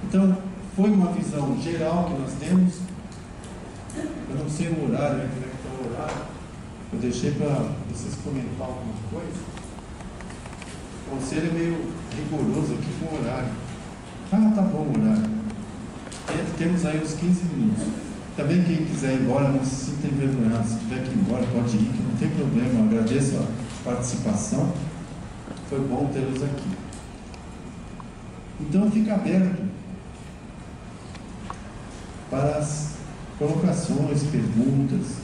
Então, foi uma visão geral que nós temos. Eu não sei o horário, como é que está o horário. Eu deixei para vocês comentar alguma coisa. O conselho é meio rigoroso aqui com o horário. Ah, tá bom o horário. Temos aí uns 15 minutos. Também quem quiser ir embora, não se sinta envergonhado. Se tiver que ir embora, pode ir, que não tem problema. Eu agradeço a participação. Foi bom tê-los aqui. Então fica aberto para as colocações, perguntas,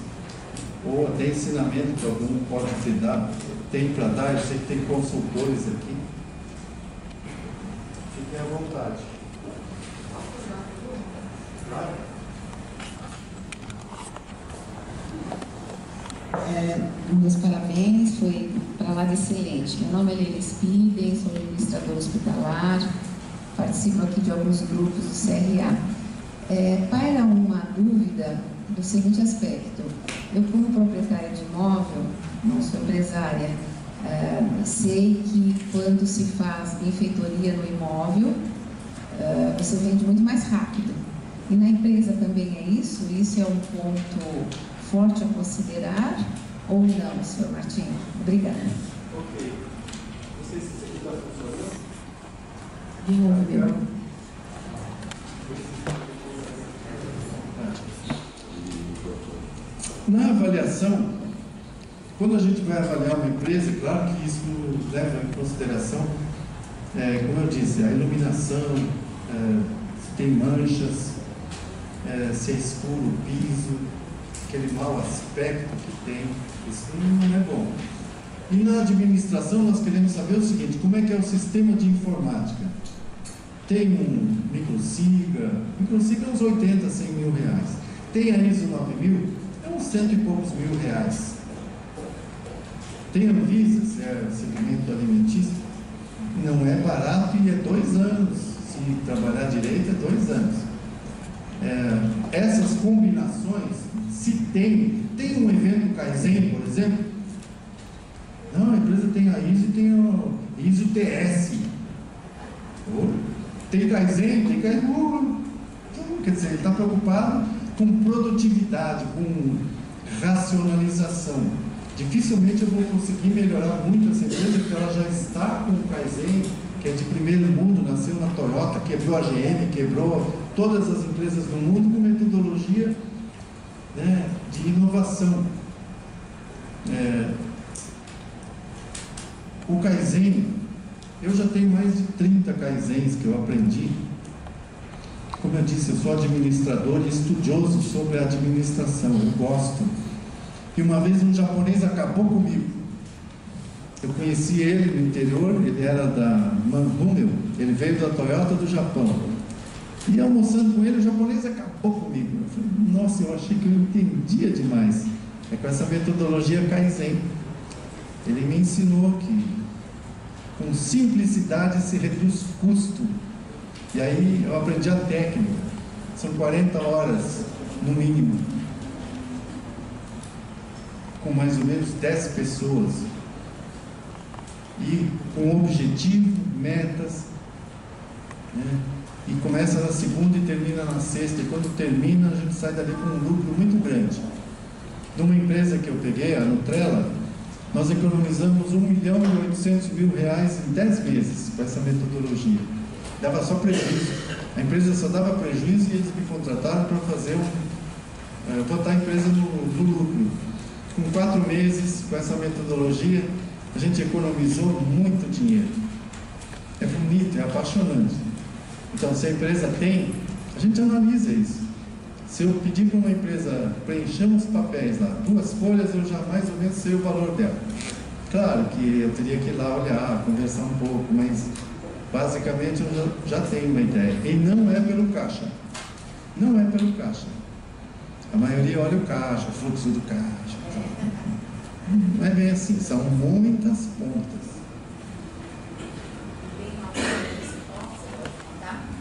ou até ensinamento que algum pode ter dado, tem para dar. Eu sei que tem consultores aqui. Fiquem à vontade. Claro. Meus parabéns, foi para lá de excelente. Meu nome é Leila Spiden, sou administradora hospitalar, participo aqui de alguns grupos do CRA. Para uma dúvida do seguinte aspecto: eu, como proprietária de imóvel, não sou empresária, sei que quando se faz benfeitoria no imóvel, você vende muito mais rápido. E na empresa também é isso? Isso é um ponto forte a considerar ou não, senhor Martim? Obrigada. Ok. Não sei se isso aqui está funcionando. De novo, meu. Na avaliação, quando a gente vai avaliar uma empresa, claro que isso leva em consideração, como eu disse, a iluminação, se tem manchas, se é escuro o piso, aquele mau aspecto que tem, isso não é bom. E na administração nós queremos saber o seguinte: como é que é o sistema de informática? Tem um microsiga é uns 80, 100 mil reais. Tem a ISO 9000, é uns 100 e poucos mil reais. Tem a Anvisa, é segmento alimentício, não é barato e é 2 anos. Se trabalhar direito, é 2 anos. Essas combinações, se tem um evento Kaizen, por exemplo, não, a empresa tem a ISO e tem o ISO TS. Tem Kaizen, tem Kaizen. Então, quer dizer, ele está preocupado com produtividade, com racionalização. Dificilmente eu vou conseguir melhorar muito essa empresa, porque ela já está com o Kaizen, que é de primeiro mundo, nasceu na Toyota, quebrou a GM, quebrou todas as empresas do mundo com metodologia, né, de inovação. O Kaizen, eu já tenho mais de 30 Kaizens que eu aprendi. Como eu disse, eu sou administrador e estudioso sobre administração, eu gosto. E uma vez um japonês acabou comigo. Eu conheci ele no interior, ele era da Manhumel, ele veio da Toyota do Japão. E almoçando com ele, o japonês acabou comigo. Eu falei, nossa, eu achei que eu entendia demais. É com essa metodologia Kaizen. Ele me ensinou que com simplicidade se reduz custo. E aí eu aprendi a técnica. São 40 horas, no mínimo. Com mais ou menos 10 pessoas. E com objetivo, metas, né? E começa na segunda e termina na sexta, e quando termina a gente sai dali com um lucro muito grande. Numa empresa que eu peguei, a Nutrela, nós economizamos R$1.800.000 em 10 meses com essa metodologia. Dava só prejuízo. A empresa só dava prejuízo e eles me contrataram para fazer botar a empresa no lucro. Com 4 meses, com essa metodologia, a gente economizou muito dinheiro. É bonito, é apaixonante. Então, se a empresa tem, a gente analisa isso. Se eu pedir para uma empresa preencher uns papéis lá, 2 folhas, eu já mais ou menos sei o valor dela. Claro que eu teria que ir lá olhar, conversar um pouco, mas basicamente eu já tenho uma ideia. E não é pelo caixa. Não é pelo caixa. A maioria olha o caixa, o fluxo do caixa. Não é bem assim, são muitas pontas.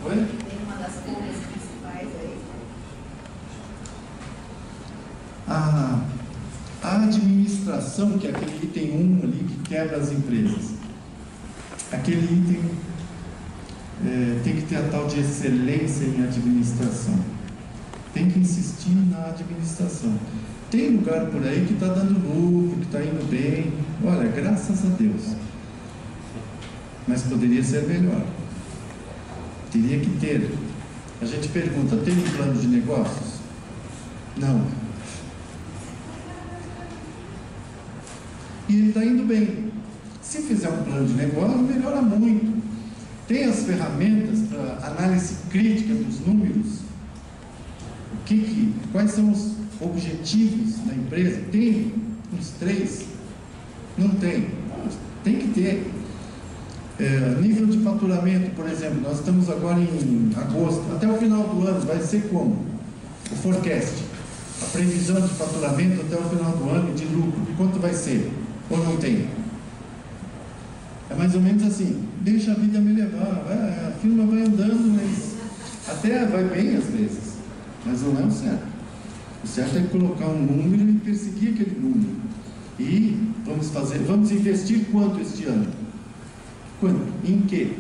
Oi? Tem uma das pontas principais aí. A administração, que é aquele item 1 ali que quebra as empresas. Aquele item tem que ter a tal de excelência em administração. Tem que insistir na administração. Tem lugar por aí que está dando lucro, que está indo bem. Olha, graças a Deus. Mas poderia ser melhor. Teria que ter. A gente pergunta, tem um plano de negócios? Não. E ele está indo bem. Se fizer um plano de negócio, melhora muito. Tem as ferramentas para análise crítica dos números. Quais são os objetivos da empresa? Tem uns 3? Não tem. Tem que ter. Nível de faturamento, por exemplo, nós estamos agora em agosto. Até o final do ano vai ser como? O forecast. A previsão de faturamento até o final do ano de lucro. Quanto vai ser? Ou não tem? É mais ou menos assim, deixa a vida me levar, a firma vai andando, mas até vai bem às vezes, mas não é o certo. O certo é colocar um número e perseguir aquele número. E vamos investir quanto este ano? Quanto? Em quê?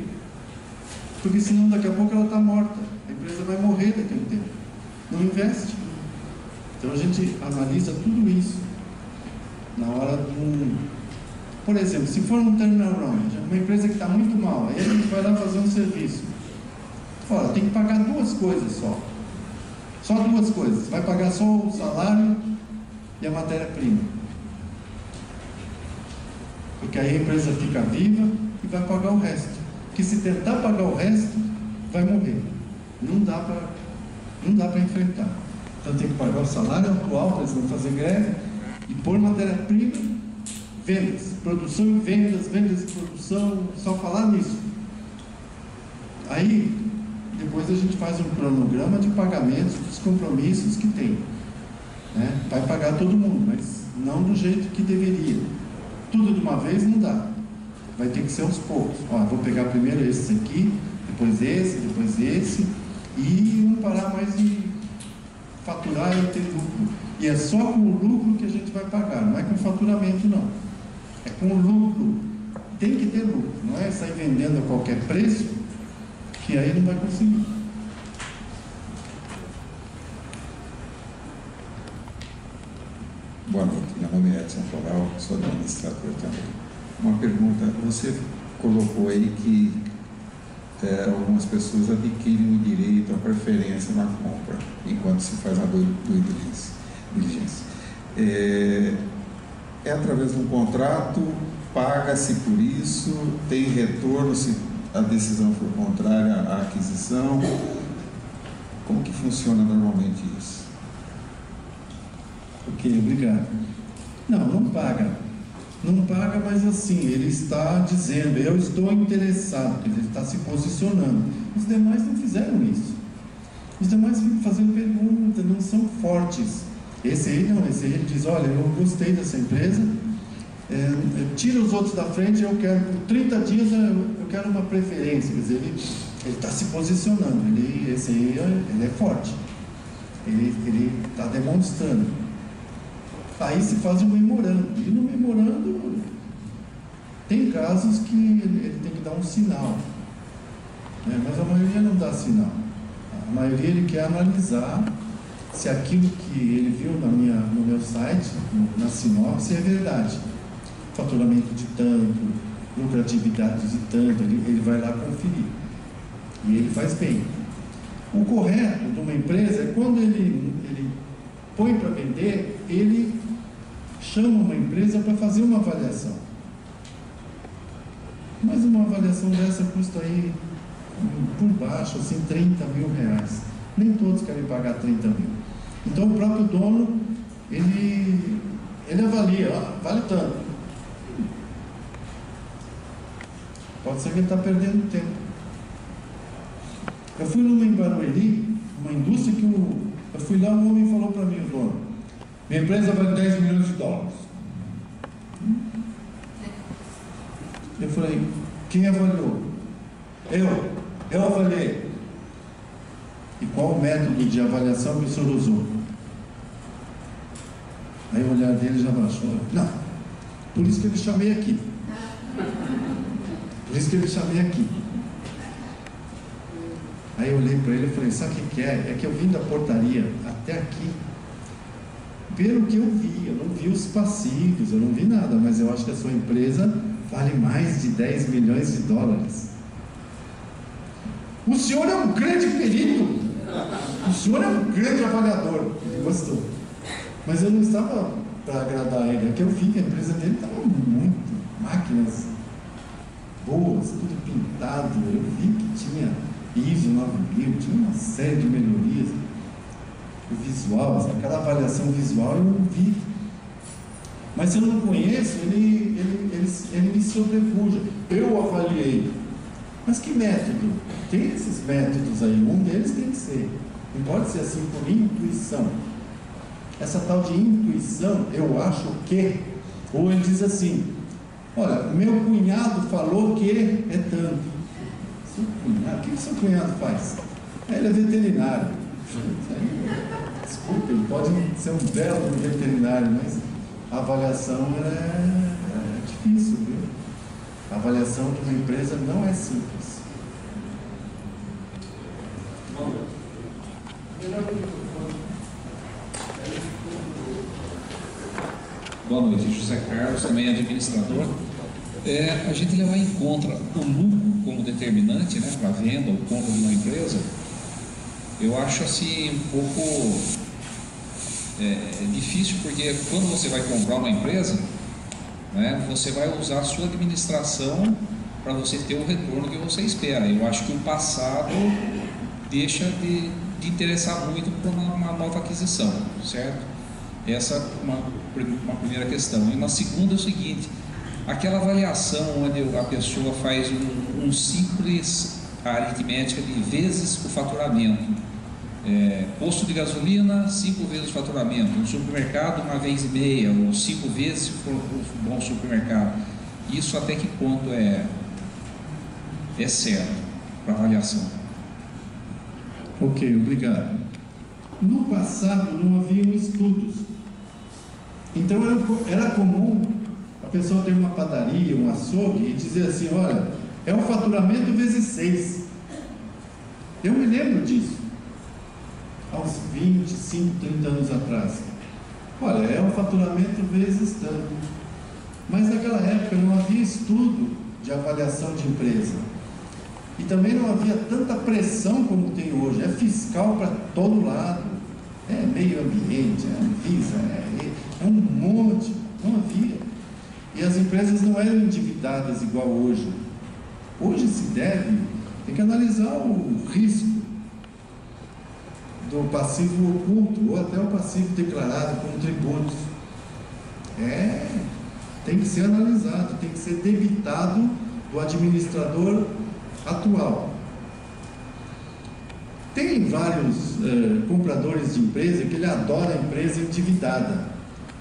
Porque senão daqui a pouco ela está morta, a empresa vai morrer daquele tempo. Não investe. Então a gente analisa tudo isso na hora do... Por exemplo, se for um turnaround, uma empresa que está muito mal, aí a gente vai lá fazer um serviço. Olha, tem que pagar 2 coisas só. Só 2 coisas. Vai pagar só o salário e a matéria-prima. Porque aí a empresa fica viva e vai pagar o resto. Porque se tentar pagar o resto, vai morrer. Não dá para enfrentar. Então tem que pagar o salário atual para eles não fazer greve e pôr matéria-prima. Vendas, produção e vendas, vendas e produção, só falar nisso. Aí, depois a gente faz um cronograma de pagamentos dos compromissos que tem. Né? Vai pagar todo mundo, mas não do jeito que deveria. Tudo de uma vez não dá. Vai ter que ser aos poucos. Ó, vou pegar primeiro esse aqui, depois esse, e não parar mais de faturar e ter lucro. E é só com o lucro que a gente vai pagar, não é com o faturamento não. É com o lucro. Tem que ter lucro. Não é sair vendendo a qualquer preço, que aí não vai conseguir. Boa noite. Meu nome é Edson Floral, sou administrador também. Uma pergunta. Você colocou aí que algumas pessoas adquirem o direito, a preferência na compra, enquanto se faz a due diligence. É através de um contrato, paga-se por isso, tem retorno se a decisão for contrária à aquisição. Como que funciona normalmente isso? Ok, obrigado. Não paga. Não paga, mas assim, ele está dizendo, eu estou interessado, ele está se posicionando. Os demais não fizeram isso. Os demais ficam fazendo perguntas, não são fortes. Esse aí não, esse aí ele diz, olha, eu gostei dessa empresa, tira os outros da frente, eu quero, por 30 dias eu quero uma preferência. Quer dizer, ele está se posicionando, esse aí ele é forte, ele está demonstrando. Aí se faz um memorando, e no memorando tem casos que ele tem que dar um sinal, né? Mas a maioria não dá sinal. A maioria ele quer analisar se aquilo que ele viu no meu site, na sinopse, é verdade. Faturamento de tanto, lucratividade de tanto, ele vai lá conferir. E ele faz bem. O correto de uma empresa é quando ele põe para vender, ele chama uma empresa para fazer uma avaliação. Mas uma avaliação dessa custa aí, por baixo, assim, R$30 mil. Nem todos querem pagar 30 mil. Então o próprio dono, ele avalia, vale tanto. Pode ser que ele está perdendo tempo. Eu fui numa em Barueri, uma indústria que eu fui lá, um homem falou para mim, o dono, minha empresa vale $10 milhões. Eu falei, quem avaliou? Eu avaliei. E qual o método de avaliação que o senhor usou? Aí o olhar dele já baixou. Não, por isso que eu lhe chamei aqui. Por isso que eu lhe chamei aqui. Aí eu olhei para ele e falei, sabe o que é? É que eu vim da portaria até aqui, pelo que eu vi, eu não vi os passivos, eu não vi nada, mas eu acho que a sua empresa vale mais de 10 milhões de dólares. O senhor é um grande perito, o senhor é um grande avaliador. Ele gostou, mas eu não estava para agradar ele, é que eu vi que a empresa dele estava muito, máquinas boas, tudo pintado, eu vi que tinha ISO 9000, tinha uma série de melhorias, o visual, aquela avaliação visual eu não vi, mas se eu não conheço, ele me sobrepuja. Eu avaliei, mas que método? Tem esses métodos aí, um deles tem que ser, não pode ser assim por intuição. Essa tal de intuição, eu acho que, ou ele diz assim, olha, meu cunhado falou que é tanto. Seu cunhado, o que o seu cunhado faz? Ele é veterinário. Desculpa, ele pode ser um belo veterinário, mas a avaliação é difícil, viu? A avaliação de uma empresa não é simples. Boa noite, José Carlos, também administrador. A gente levar em conta o lucro como determinante, né, para a venda ou compra de uma empresa, eu acho assim um pouco difícil, porque quando você vai comprar uma empresa, né, você vai usar a sua administração para você ter o retorno que você espera. Eu acho que o passado deixa de interessar muito para uma nova aquisição, certo? Essa é uma primeira questão. E uma segunda é o seguinte: aquela avaliação onde a pessoa faz um simples aritmética de vezes o faturamento. Posto de gasolina, 5 vezes o faturamento. No supermercado, 1,5 vezes, ou 5 vezes se for um bom supermercado. Isso até que ponto é certo para avaliação? Ok, obrigado. No passado não haviam estudos, então era comum a pessoa ter uma padaria, um açougue e dizer assim, olha, é o faturamento vezes 6. Eu me lembro disso, aos 25, 30 anos atrás. Olha, é o faturamento vezes tanto. Mas naquela época não havia estudo de avaliação de empresa. E também não havia tanta pressão como tem hoje. É fiscal para todo lado. É meio ambiente, é Anvisa, é um monte. Não havia. E as empresas não eram endividadas igual hoje. Hoje se tem que analisar o risco do passivo oculto ou até o passivo declarado como tributos. Tem que ser analisado, tem que ser debitado do administrador atual. Tem vários compradores de empresa que ele adora a empresa endividada.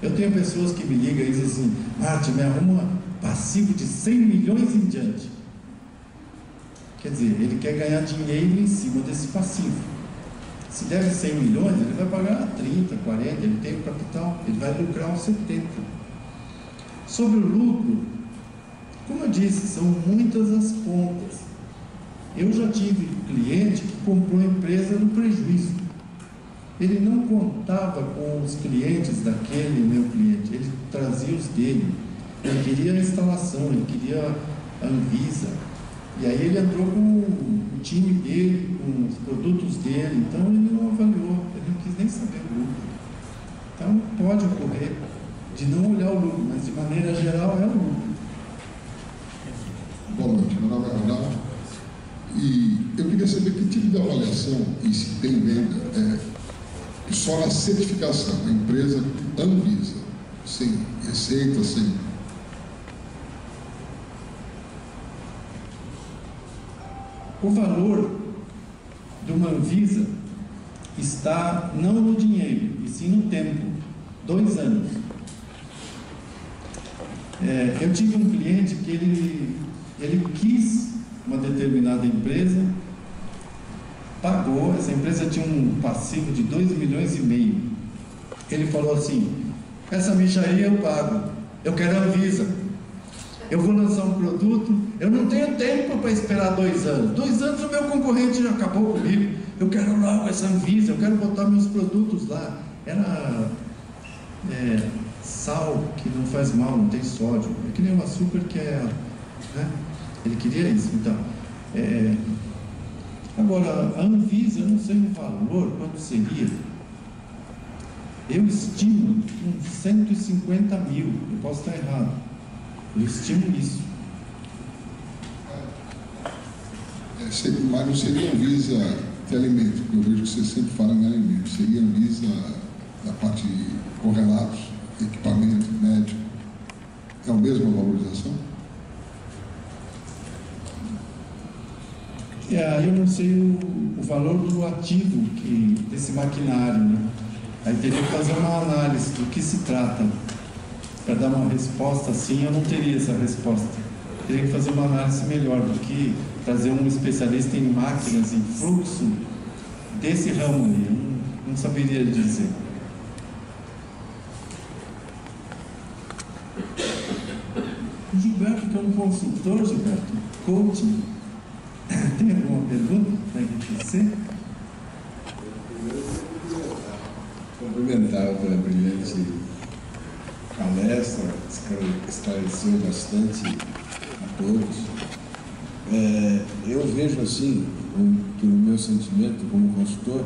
Eu tenho pessoas que me ligam e dizem assim, Marte, me arruma passivo de 100 milhões em diante. Quer dizer, ele quer ganhar dinheiro em cima desse passivo. Se deve 100 milhões, ele vai pagar 30, 40, ele tem o capital, ele vai lucrar uns 70. Sobre o lucro, como eu disse, são muitas as contas. Eu já tive cliente que comprou a empresa no prejuízo. Ele não contava com os clientes daquele meu cliente, ele trazia os dele. Ele queria a instalação, ele queria a Anvisa. E aí ele entrou com o time dele, com os produtos dele, então ele não avaliou, ele não quis nem saber o lucro. Então pode ocorrer de não olhar o lucro, mas de maneira geral é o lucro. Boa noite, meu nome é Arnaldo e eu queria saber que tipo de avaliação, e se tem venda, só na certificação, a empresa Anvisa, sem receita, sem... O valor de uma Anvisa está não no dinheiro, e sim no tempo, 2 anos. Eu tive um cliente que ele quis uma determinada empresa, pagou, essa empresa tinha um passivo de 2,5 milhões. Ele falou assim, essa micharia eu pago, eu quero a Anvisa, eu vou lançar um produto, Eu não tenho tempo para esperar 2 anos. 2 anos o meu concorrente já acabou comigo. Eu quero logo essa Anvisa, eu quero botar meus produtos lá. Era sal que não faz mal, não tem sódio. É que nem o açúcar que é... Né? Ele queria isso, então. Agora, a Anvisa, eu não sei o valor, quanto seria. Eu estimo uns 150 mil. Eu posso estar errado. Eu estimo isso. Mas não seria Anvisa de alimento, porque eu vejo que você sempre fala em alimento. Seria Anvisa da parte de correlatos, equipamento, médico. É a mesma valorização? Eu não sei o valor do ativo desse maquinário, né? Aí teria que fazer uma análise do que se trata. Para dar uma resposta assim, eu não teria essa resposta. Teria que fazer uma análise melhor do que trazer um especialista em máquinas, em fluxo, desse ramo aí. Eu não saberia dizer. Gilberto, que é um consultor, Gilberto, coaching. Tem alguma pergunta para enriquecer? Cumprimentar pela brilhante palestra, esclareceu bastante a todos. Eu vejo assim, que no meu sentimento como consultor,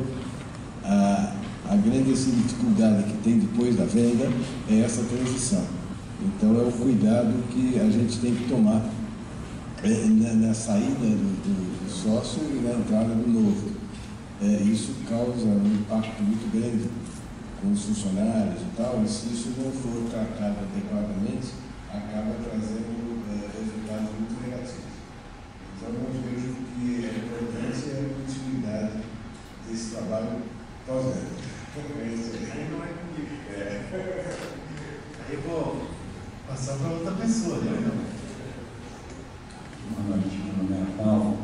a grande dificuldade que tem depois da venda é essa transição. Então é o cuidado que a gente tem que tomar na saída do sócio e na entrada do novo. Isso causa um impacto muito grande com os funcionários e tal, e se isso não for tratado adequadamente, acaba trazendo resultados muito negativos. Então eu vejo que a importância é a continuidade desse trabalho pós-venda. Aí eu vou passar para outra pessoa, né? Boa noite, meu nome é Paulo.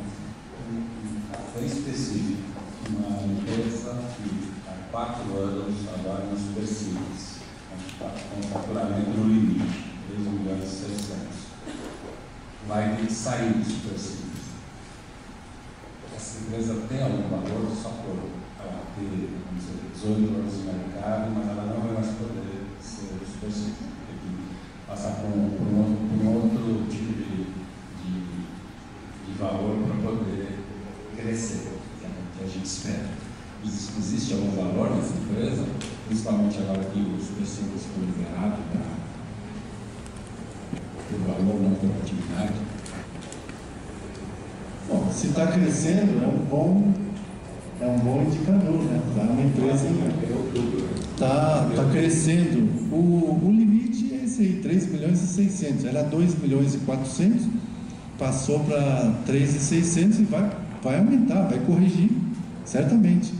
Um café específico, uma empresa que há 4 anos trabalha nas supercílios, com faturamento no limite, 3.600.000. Vai ter que sair dos supercílios. Essa empresa tem algum valor só por ela ter, vamos dizer, 18 anos de mercado, mas ela não vai mais poder ser supercílio. Tem que passar por um outro tipo de valor para poder crescer, que é o que a gente espera. Existe algum valor nessa empresa, principalmente agora que os supercílios foram liberados por valor não por atividade? Bom, se está crescendo, é um bom indicador, né? Tá uma empresa está crescendo. O limite é esse aí, 3.600.000. Era 2.400.000, passou para 3.600.000 e vai aumentar, vai corrigir, certamente.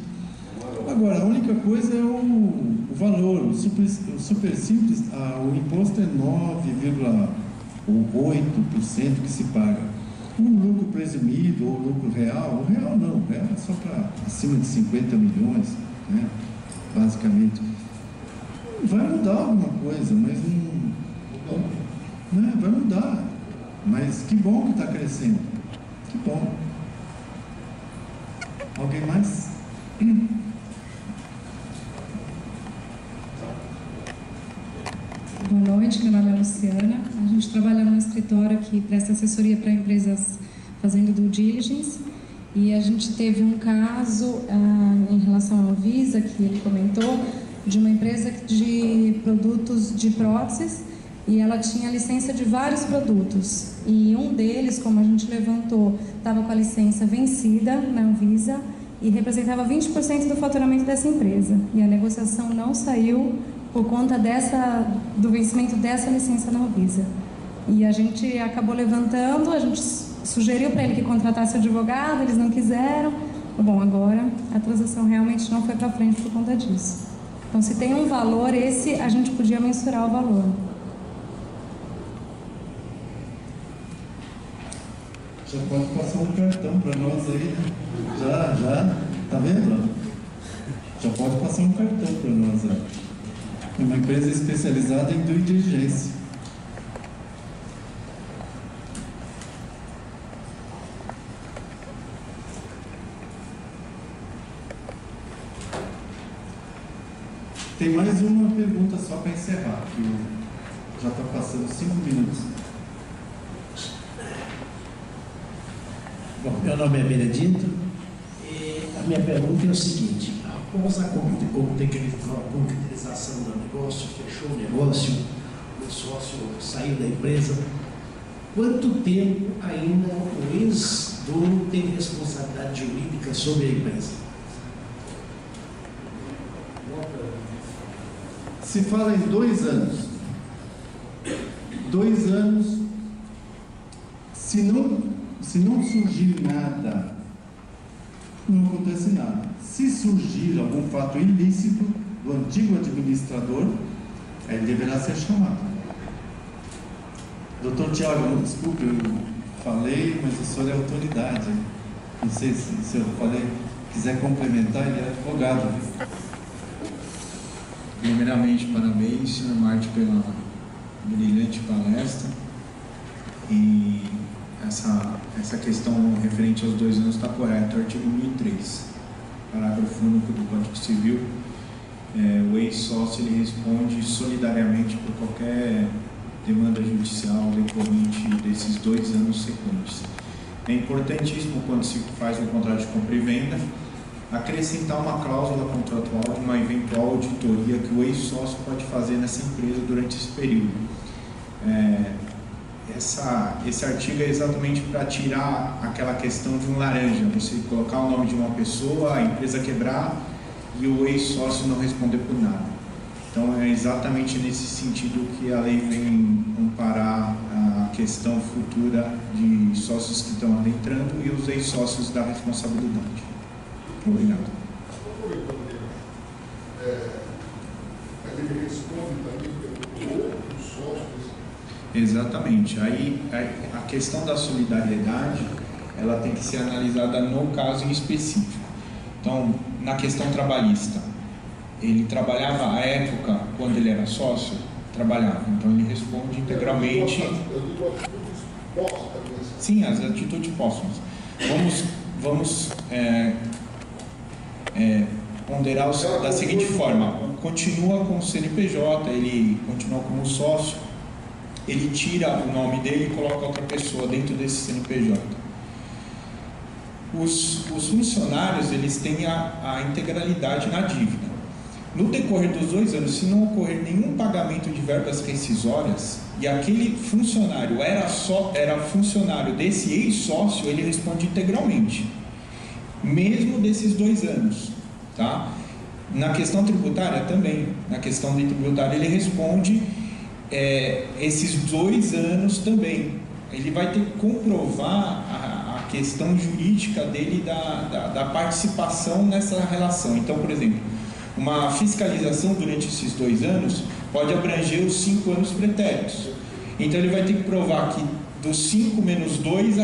Agora, a única coisa é o valor. O super simples, o imposto é 9,8% que se paga. O lucro presumido ou o lucro real, o real não, o real é só para acima de 50 milhões, né? Basicamente. Vai mudar alguma coisa, mas não, né? Vai mudar. Mas que bom que está crescendo. Que bom. Alguém mais? Boa noite, meu nome é Luciana. A gente trabalha num escritório que presta assessoria para empresas fazendo due diligence. E a gente teve um caso em relação à Anvisa, que ele comentou, de uma empresa de produtos de próteses, e ela tinha licença de vários produtos. E um deles, como a gente levantou, estava com a licença vencida na Anvisa e representava 20% do faturamento dessa empresa. E a negociação não saiu por conta do vencimento dessa licença na Anvisa. E a gente acabou levantando, a gente sugeriu para ele que contratasse o advogado, eles não quiseram. Bom, agora a transação realmente não foi para frente por conta disso. Então, se tem um valor, esse a gente podia mensurar o valor. Já pode passar um cartão para nós aí. Já, tá vendo? Já pode passar um cartão para nós aí. É uma empresa especializada em due diligence. Tem mais uma pergunta só para encerrar, que já está passando 5 minutos. Bom, meu nome é Benedito e a minha pergunta é o seguinte: após a concretização do negócio, fechou o negócio, o sócio saiu da empresa, quanto tempo ainda o ex-dono tem responsabilidade jurídica sobre a empresa? Se fala em 2 anos. 2 anos, se não surgir nada, não acontece nada. Se surgir algum fato ilícito do antigo administrador, ele deverá ser chamado. Doutor Tiago, desculpe, eu falei, mas o senhor é autoridade. Não sei se eu falei, quiser complementar, ele é advogado. Primeiramente, parabéns, senhor Marte, pela brilhante palestra. E essa questão referente aos 2 anos está correta. O artigo 1003, parágrafo único do Código Civil, o ex-sócio ele responde solidariamente por qualquer demanda judicial decorrente desses 2 anos sequentes. É importantíssimo, quando se faz um contrato de compra e venda, acrescentar uma cláusula contratual de uma eventual auditoria que o ex-sócio pode fazer nessa empresa durante esse período. Esse artigo é exatamente para tirar aquela questão de um laranja, você colocar o nome de uma pessoa, a empresa quebrar e o ex-sócio não responder por nada. Então é exatamente nesse sentido que a lei vem amparar a questão futura de sócios que estão adentrando e os ex-sócios da responsabilidade. Obrigado. Ele responde também pelos outros sócios. Exatamente. Aí a questão da solidariedade, ela tem que ser analisada no caso em específico. Então, na questão trabalhista, ele trabalhava à época, quando ele era sócio, trabalhava. Então, ele responde integralmente. Sim, as atitudes póstumas. Vamos ponderar da seguinte forma: continua com o CNPJ, ele continua como sócio, ele tira o nome dele e coloca outra pessoa dentro desse CNPJ. Os funcionários, eles têm a integralidade na dívida. No decorrer dos 2 anos, se não ocorrer nenhum pagamento de verbas rescisórias e aquele funcionário era funcionário desse ex-sócio, ele responde integralmente, mesmo desses 2 anos, tá? Na questão tributária também, na questão de tributária ele responde esses 2 anos também. Ele vai ter que comprovar a questão jurídica dele da participação nessa relação. Então, por exemplo, uma fiscalização durante esses 2 anos pode abranger os 5 anos pretéritos. Então ele vai ter que provar que dos 5 menos 2,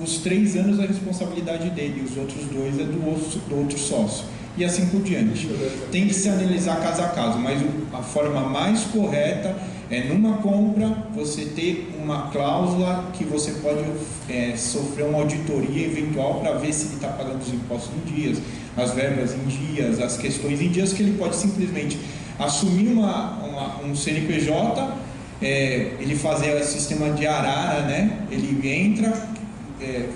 os 3 anos é a responsabilidade dele, os outros 2 é do outro sócio, e assim por diante. Tem que se analisar caso a caso, mas a forma mais correta é, numa compra, você ter uma cláusula que você pode sofrer uma auditoria eventual para ver se ele está pagando os impostos em dias, as verbas em dias, as questões em dias, que ele pode simplesmente assumir um CNPJ, ele fazer o sistema de arara, né? Ele entra,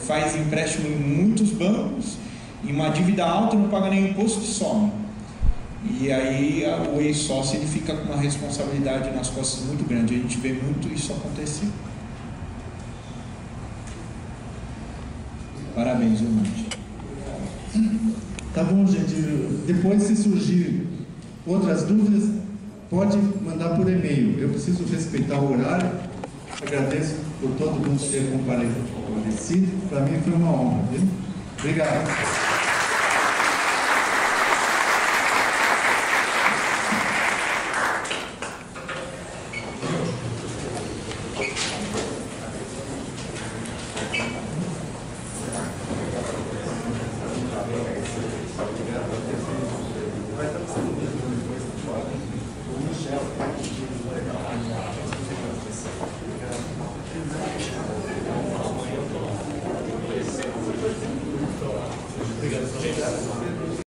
faz empréstimo em muitos bancos, e uma dívida alta, não paga nenhum imposto e some. E aí o ex-sócio ele fica com uma responsabilidade nas costas muito grande. A gente vê muito isso acontecer. Parabéns, Vilmante. Tá bom, gente. Depois, se surgir outras dúvidas, pode mandar por e-mail. Eu preciso respeitar o horário. Agradeço por todo mundo ter comparecido. Para mim foi uma honra, viu? Obrigado. Obrigado.